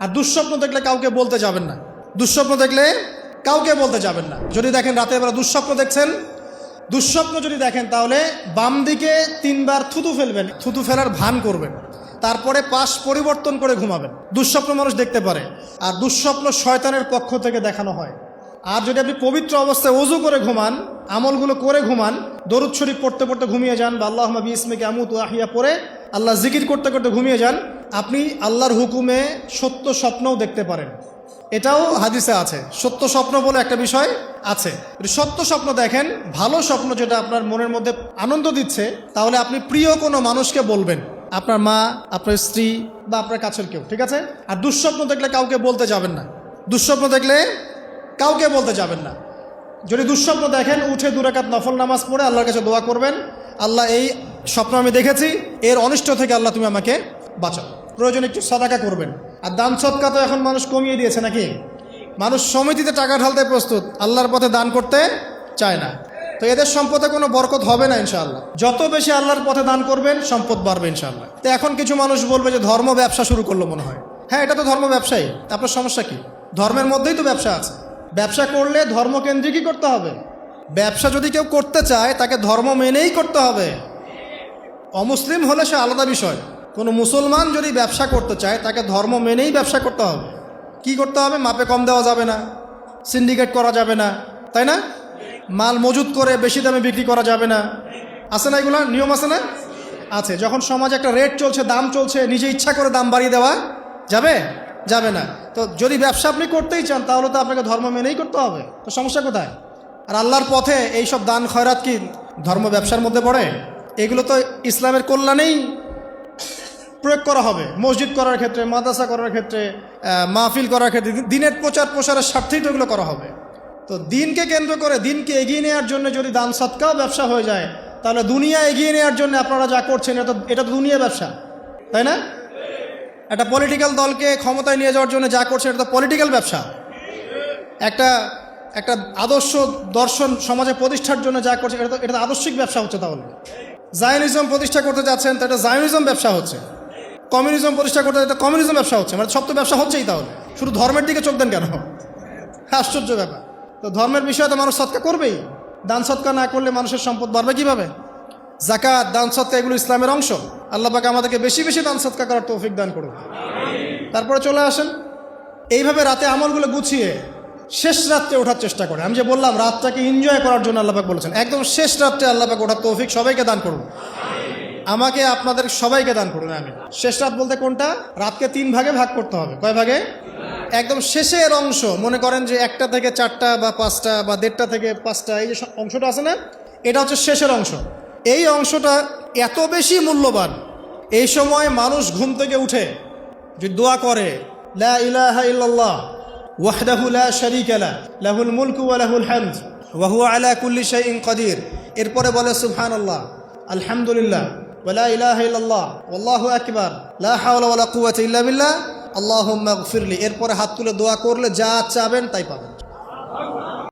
আর দুঃস্বপ্ন দেখলে কাউকে বলতে যাবেন না। দুঃস্বপ্ন দেখলে কাউকে বলতে যাবেন না। যদি দেখেন রাতের বেলা দুঃস্বপ্ন দেখছেন, দুঃস্বপ্ন যদি দেখেন তাহলে বাম দিকে 3 বার থুতু ফেলবেন, থুতু ফেলার ভান করবেন, তারপরে পাশ পরিবর্তন করে ঘুমাবেন। দুঃস্বপ্ন মানুষ দেখতে পারে, আর দুঃস্বপ্ন শয়তানের পক্ষ থেকে দেখানো হয়। আর যদি আপনি পবিত্র অবস্থায় ওযু করে ঘুমান, আমলগুলো করে ঘুমান, দরুদ শরীফ পড়তে পড়তে ঘুমিয়ে যান, বা আল্লাহুম্মা বিইসমিকা আমুতু ওয়া আহইয়া পড়ে আল্লাহ জিকির করতে করতে ঘুমিয়ে যান, আপনি আল্লাহর হুকুমে সত্য স্বপ্নও দেখতে পারেন। এটাও হাদিসে আছে, সত্য স্বপ্ন বলে একটা বিষয় আছে। সত্য স্বপ্ন দেখেন, ভালো স্বপ্ন যেটা আপনার মনের মধ্যে আনন্দ দিচ্ছে, তাহলে আপনি প্রিয় কোনো মানুষকে বলবেন, আপনার মা, আপনার স্ত্রী বা আপনার কাছের কেউ, ঠিক আছে? আর দুঃস্বপ্ন দেখলে কাউকে বলতে যাবেন না। দুঃস্বপ্ন দেখলে কাউকে বলতে যাবেন না। যদি দুঃস্বপ্ন দেখেন, উঠে 2 রাকাত নফল নামাজ পড়ে আল্লাহর কাছে দোয়া করবেন, আল্লাহ এই স্বপ্ন আমি দেখেছি, এর অনিষ্ট থেকে আল্লাহ তুমি আমাকে বাঁচাও। প্রয়োজনে একটু সাদাকা করবেন। আর দান সদকা তো এখন মানুষ কমিয়ে দিয়েছে নাকি? মানুষ সমিতিতে টাকা ঢালতে প্রস্তুত, আল্লাহর পথে দান করতে চায় না। তো এদের সম্পদে কোনো বরকত হবে না ইনশাআল্লাহ। যত বেশি আল্লাহর পথে দান করবেন, সম্পদ বাড়বে ইনশাআল্লাহ। তো এখন কিছু মানুষ বলবে যে ধর্ম ব্যবসা শুরু করলো মনে হয়। হ্যাঁ, এটা তো ধর্ম ব্যবসায়ী, আপনার সমস্যা কি? ধর্মের মধ্যেই তো ব্যবসা আছে। ব্যবসা করলে ধর্মকেন্দ্রিকই করতে হবে। ব্যবসা যদি কেউ করতে চায়, তাকে ধর্ম মেনেই করতে হবে। অমুসলিম হলে সে আলাদা বিষয়। কোনো মুসলমান যদি ব্যবসা করতে চায়, তাকে ধর্ম মেনেই ব্যবসা করতে হবে। কি করতে হবে? মাপে কম দেওয়া যাবে না, সিন্ডিকেট করা যাবে না, তাই না? মাল মজুত করে বেশি দামে বিক্রি করা যাবে না। আছে না এগুলো নিয়ম? আছে না? আছে। যখন সমাজে একটা রেট চলছে, দাম চলছে, নিজে ইচ্ছা করে দাম বাড়িয়ে দেওয়া যাবে? যাবে না। তো যদি ব্যবসা আপনি করতেই চান, তাহলে তো আপনাকে ধর্ম মেনেই করতে হবে। তো সমস্যা কোথায়? আর আল্লাহর পথে এইসব দান খয়রাত কি ধর্ম ব্যবসার মধ্যে পড়ে? এগুলো তো ইসলামের কল্যাণেই প্রয়োগ করা হবে। মসজিদ করার ক্ষেত্রে, মাদ্রাসা করার ক্ষেত্রে, মাহফিল করার ক্ষেত্রে, দিনের প্রচার প্রসারের স্বার্থেই তো এগুলো করা হবে। তো দিনকে কেন্দ্র করে, দিনকে এগিয়ে নেওয়ার জন্য যদি দান সদকাও ব্যবসা হয়ে যায়, তাহলে দুনিয়া এগিয়ে নেওয়ার জন্য আপনারা যা করছেন, এটা তো দুনিয়া ব্যবসা, তাই না? একটা পলিটিক্যাল দলকে ক্ষমতায় নিয়ে যাওয়ার জন্য যা করছে, এটা তো পলিটিক্যাল ব্যবসা। একটা আদর্শ দর্শন সমাজে প্রতিষ্ঠার জন্য যা করছে, এটা তো আদর্শিক ব্যবসা হচ্ছে। তাহলে জায়নিজম প্রতিষ্ঠা করতে যাচ্ছেন, তো এটা জায়নিজম ব্যবসা হচ্ছে। কমিউনিজম প্রতিষ্ঠা করতে এটা কমিউনিজম ব্যবসা হচ্ছে। মানে সব তো ব্যবসা হচ্ছেই। তাহলে শুধু ধর্মের দিকে চোখ দেন কেন? আশ্চর্য ব্যাপার। তো ধর্মের বিষয়ে তো মানুষ সৎকা করবেই। দান সৎকা না করলে মানুষের সম্পদ বাড়বে কীভাবে? যাকাত, দান সৎকা এগুলো ইসলামের অংশ। আল্লাহ পাক আমাদেরকে বেশি বেশি দান সৎকা করার তৌফিক দান করুন। তারপরে চলে আসেন, এইভাবে রাতে আমলগুলো গুছিয়ে শেষ রাত্রে ওঠার চেষ্টা করে। আমি যে বললাম, রাতটাকে এনজয় করার জন্য আল্লাহ পাক বলেছেন, একদম শেষ রাত্রে আল্লাহ পাক ওঠার তৌফিক সবাইকে দান করুন। আমাকে, আপনাদের সবাইকে দান করুন। আমি শেষ রাত বলতে কোনটা? রাতকে 3 ভাগে ভাগ করতে হবে। কয় ভাগে? একদম শেষের অংশ। মনে করেন যে 1টা থেকে 4টা বা 5টা বা 1:30 থেকে 5টা, এই যে অংশটা আছে না, এটা হচ্ছে শেষের অংশ। এই অংশটা এত বেশি মূল্যবান। এই সময় মানুষ ঘুম থেকে উঠে যে দোয়া করে, লা ইলাহা ইল্লাল্লাহ ওয়াহদাহু লা শারীকা লাহু লাহুল মুলকু ওয়া লাহুল হামদ ওয়া হুয়া আলা কুল্লি শাইইন কাদির। এরপরে বলে সুবহানাল্লাহ, আলহামদুলিল্লাহ, ওয়া লা ইলাহা ইল্লাল্লাহ, আল্লাহু আকবার, লা হাওলা ওয়া লা কুওয়াতা ইল্লা বিল্লাহ, আল্লাহুম্মা গফিরলি। এরপরে হাত তুলে দোয়া করলে যা চাবেন তাই পাবেন।